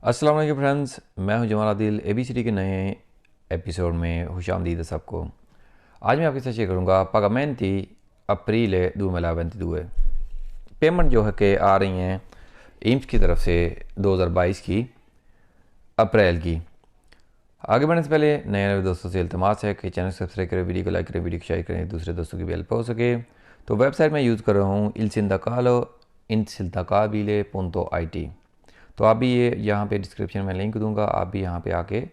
अस्सलाम वालेकुम फ्रेंड्स, मैं हूं जमाल आदिल। एबीसीडी के नए एपिसोड में खुशामदीद है सबको। आज मैं आपके साथ शेयर करूंगा pagamenti अप्रैल 2022 पेमेंट जो है कि आ रही हैं एम्स की तरफ से 2022 की अप्रैल की। आगे बढ़ने से पहले नए नए दोस्तों से इल्तमास है कि चैनल सब्सक्राइब करें, वीडियो को लाइक करें, वीडियो को शेयर करें, दूसरे दोस्तों की भी हेल्प हो सके। तो वेबसाइट में यूज़ कर रहा हूँ ilsindacalo.it। तो आप भी ये यहाँ पे डिस्क्रिप्शन में लिंक दूंगा, आप भी यहाँ पे आके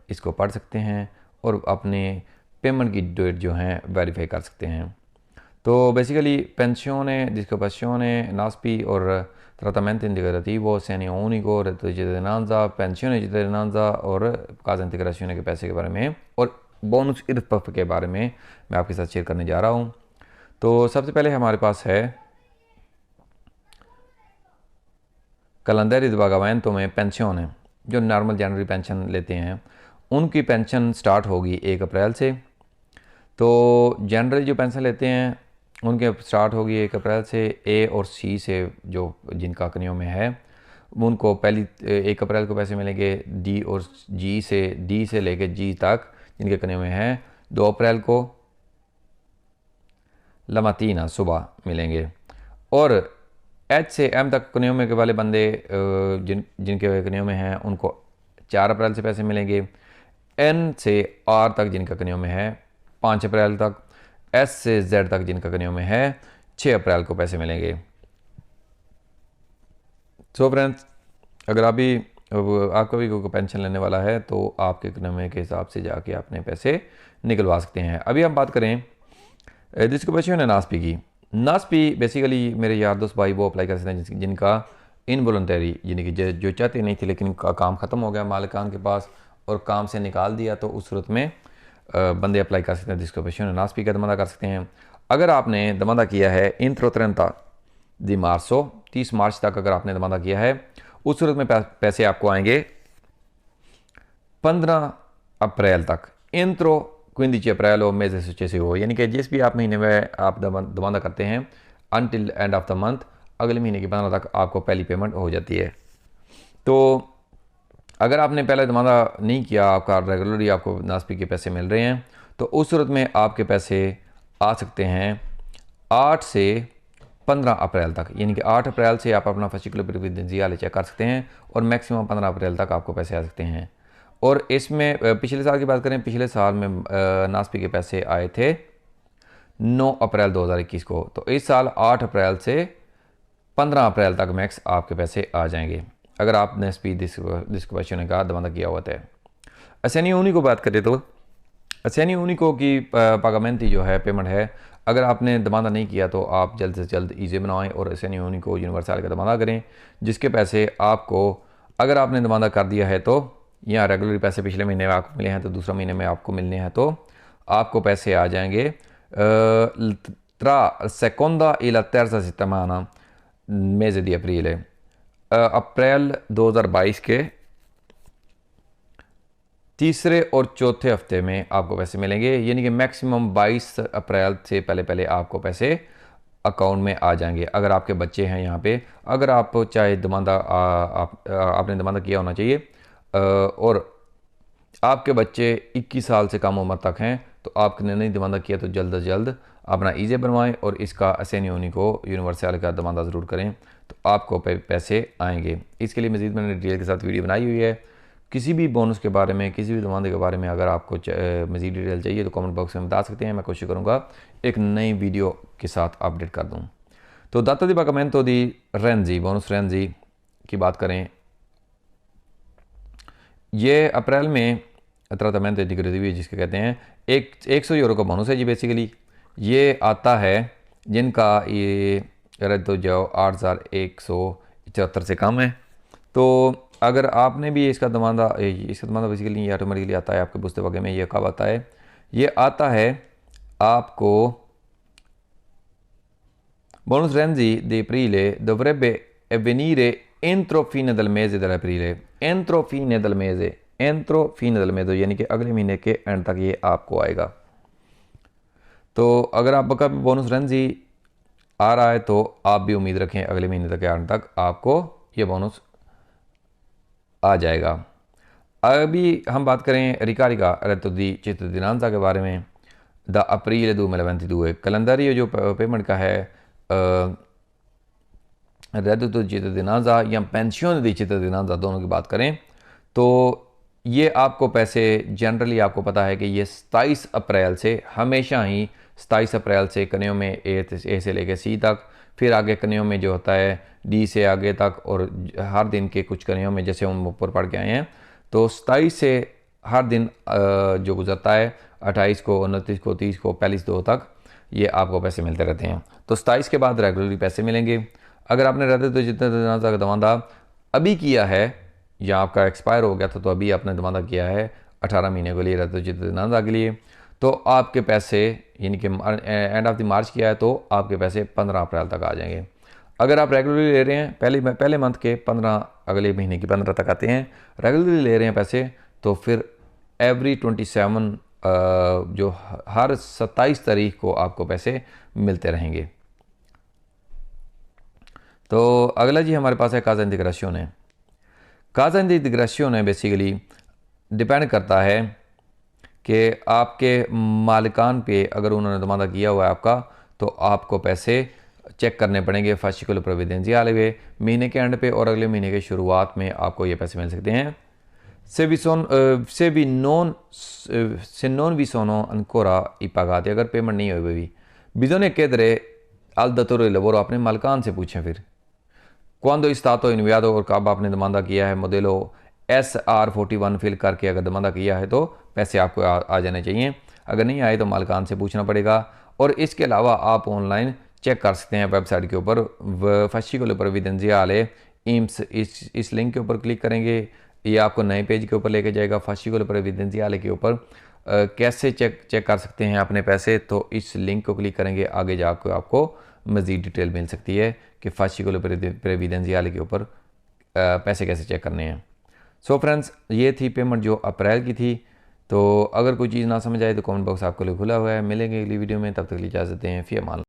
इसको पढ़ सकते हैं और अपने पेमेंट की डेट जो है वेरीफाई कर सकते हैं। तो बेसिकली pensione, disoccupazione, NASPI और trattamento integrativo, assegno unico, reddito di cittadinanza, pensione di cittadinanza और casa integrazione के पैसे के बारे में और बोनस इरफ के बारे में मैं आपके साथ शेयर करने जा रहा हूँ। तो सबसे पहले हमारे पास है कैलेंडर di pagamento में पेंशन है, जो नॉर्मल जनवरी पेंशन लेते हैं उनकी पेंशन स्टार्ट होगी 1 अप्रैल से। तो जनरली जो पेंशन लेते हैं उनके स्टार्ट होगी 1 अप्रैल से। ए और सी से जो जिनका कनियों में है उनको पहली 1 अप्रैल को पैसे मिलेंगे। डी और डी से लेके जी तक जिनके कनियों में है 2 अप्रैल को लमातीना सुबह मिलेंगे। और एच से एम तक कनियों में के वाले बंदे जिनके कनियों में हैं उनको 4 अप्रैल से पैसे मिलेंगे। एन से आर तक जिनका कनियों में है 5 अप्रैल तक। एस से जेड तक जिनका कनियों में है 6 अप्रैल को पैसे मिलेंगे। सो फ्रेंड्स, अगर आपका भी कोई पेंशन लेने वाला है तो आपके कनियों के हिसाब से जाके अपने पैसे निकलवा सकते हैं। अभी हम बात करें जिसको पैसे है नास्पी की। नास्पी बेसिकली मेरे यार दोस्त भाई वो अप्लाई कर सकते हैं जिनका इनवॉलंटरी, यानी कि जो चाहते नहीं थे लेकिन काम ख़त्म हो गया मालिकान के पास और काम से निकाल दिया, तो उस सूरत में बंदे अप्लाई कर सकते हैं जिसको पैसे नास्पी का दमादा कर सकते हैं। अगर आपने दमादा किया है इंट्रो 30 मार्च तक अगर आपने दमादा किया है, उस सूरत में पैसे आपको आएंगे 15 अप्रैल तक। इंट्रो 15 अप्रैल और mese successivo, यानी कि जिस भी आप महीने में आप दमादा करते हैं until end of the month, अगले महीने की 15 तक आपको पहली पेमेंट हो जाती है। तो अगर आपने पहले दमादा नहीं किया, आपका रेगुलरली आपको नास्पी के पैसे मिल रहे हैं, तो उस सूरत में आपके पैसे आ सकते हैं 8 से 15 अप्रैल तक। यानी कि 8 अप्रैल से आप अपना फर्स्टिकुलर प्रेफरेंस वाले चेक कर सकते हैं और मैक्सिमम 15 अप्रैल तक आपको पैसे आ सकते हैं। और इसमें पिछले साल की बात करें, पिछले साल में नास्पी के पैसे आए थे 9 अप्रैल 2021 को। तो इस साल 8 अप्रैल से 15 अप्रैल तक मैक्स आपके पैसे आ जाएंगे अगर आपने स्पीड डिस्क्रिप्शन का दमादा किया हुआ है। असेनी ऊनी को बात करें तो असेनी ऊनिको की पागामेंटी जो है पेमेंट है, अगर आपने दमादा नहीं किया तो आप जल्द से जल्द ईजी बनाएं और असेनी ऊनिको यूनिवर्सल का दमादा करें, जिसके पैसे आपको अगर आपने दमादा कर दिया है तो या रेगुलर पैसे पिछले महीने में आपको मिले हैं तो दूसरा महीने में आपको मिलने हैं, तो आपको पैसे आ जाएंगे tra seconda e la terza settimana mese di aprile। अप्रैल 2022 के तीसरे और चौथे हफ्ते में आपको पैसे मिलेंगे। यानी कि मैक्सिमम 22 अप्रैल से पहले पहले आपको पैसे अकाउंट में आ जाएंगे। अगर आपके बच्चे हैं यहाँ पे, अगर आप चाहे दमादा आपने दमादा किया होना चाहिए और आपके बच्चे 21 साल से कम उम्र तक हैं, तो आपने नहीं दमादा किया तो जल्द से जल्द अपना ईजे बनवाएं और इसका असेनियोनी को यूनिवर्सल का दमादा ज़रूर करें, तो आपको पैसे आएंगे। इसके लिए मज़ीद मैंने डिटेल के साथ वीडियो बनाई हुई है। किसी भी बोनस के बारे में, किसी भी दमादे के बारे में अगर आपको मज़ीद डिटेल चाहिए तो कमेंट बॉक्स में बता सकते हैं। मैं कोशिश करूँगा एक नई वीडियो के साथ अपडेट कर दूँ। तो दाता दी पागामेंतो दी रेंजी, बोनस रेंजी की बात करें, ये अप्रैल में trattamento integrativo जिसके कहते हैं 100 यूरो का बोनस है जी। बेसिकली ये आता है जिनका ये रद्द जाओ 8,174 से कम है। तो अगर आपने भी इसका दमादा बेसिकली ये ऑटोमेटिकली आता है आपके बुस्ते वगैरह में। ये कब आता है? ये आता है आपको bonus Renzi di aprile dovrebbe avvenire entro fine del mese dell'aprile। entro fine del mese यानी कि अगले महीने के एंड तक ये आपको आएगा। तो अगर आपका बोनस रेंजी आ रहा है तो आप भी उम्मीद रखें अगले महीने तक के एंड तक आपको ये बोनस आ जाएगा। अभी हम बात करें रिकारिका रतुदी चित्र दिनांता के बारे में। द अप्रैल 2022 कैलेंडर ये जो पेमेंट का है रेदुतो चित्र दिनाजा या पेंशन दी चित्र दिनाजा दोनों की बात करें तो ये आपको पैसे जनरली आपको पता है कि ये 27 अप्रैल से हमेशा ही 27 अप्रैल से कन्यों में ए से लेकर सी तक, फिर आगे कन्यों में जो होता है डी से आगे तक, और हर दिन के कुछ कन्यों में जैसे हम ऊपर पढ़ के आए हैं तो 27 से हर दिन जो गुजरता है 28 को, 29 को, 30 को, 31/2 तक ये आपको पैसे मिलते रहते हैं। तो 27 के बाद रेगुलरली पैसे मिलेंगे। अगर आपने रहते तो जितने दिनों तक दमादा अभी किया है या आपका एक्सपायर हो गया था तो अभी आपने दमादा किया है 18 महीने के लिए रहते तो जितने दिनांदा के लिए, तो आपके पैसे यानी कि एंड ऑफ द मार्च किया है तो आपके पैसे 15 अप्रैल तक आ जाएंगे। अगर आप रेगुलरली ले रहे हैं पहले मंथ के 15 अगले महीने की 15 तक आते हैं, रेगुलरली ले रहे हैं पैसे तो फिर एवरी 27 जो हर 27 तारीख को आपको पैसे मिलते रहेंगे। तो अगला जी हमारे पास है काज़ा इंटीग्रेशन है। काज़ा इंटीग्रेशन है बेसिकली डिपेंड करता है कि आपके मालिकान पे अगर उन्होंने दमादा किया हुआ है आपका तो आपको पैसे चेक करने पड़ेंगे फाशिकुल प्रोविडेंशियल वाले महीने के एंड पे, और अगले महीने के शुरुआत में आपको ये पैसे मिल सकते हैं। से non vi sono ancora i pagati, अगर पेमेंट नहीं हुई भी bisogna chiedere al datore di lavoro, अपने मालिकान से पूछें फिर quando è stato inviato, और कब आपने दमादा किया है, मोडेलो SR41 फिल करके अगर दमादा किया है तो पैसे आपको आ जाने चाहिए। अगर नहीं आए तो मालिकान से पूछना पड़ेगा। और इसके अलावा आप ऑनलाइन चेक कर सकते हैं वेबसाइट के ऊपर फाशिकुल प्रोविडेंशियल INPS, इस लिंक के ऊपर क्लिक करेंगे ये आपको नए पेज के ऊपर लेके जाएगा फाशिकुल प्रोविडेंशियल के ऊपर। कैसे चेक कर सकते हैं अपने पैसे, तो इस लिंक को क्लिक करेंगे आगे जाकर आपको मज़ीद डिटेल मिल सकती है कि फाशिकुल प्रोविडेंशियल के ऊपर पैसे कैसे चेक करने हैं। सो फ्रेंड्स ये थी पेमेंट जो अप्रैल की थी। तो अगर कोई चीज़ ना समझ आए तो कमेंट बॉक्स आपके लिए खुला हुआ है। मिलेंगे अगली वीडियो में, तब तक के लिए इजाज़त दें। फ़ी अमान।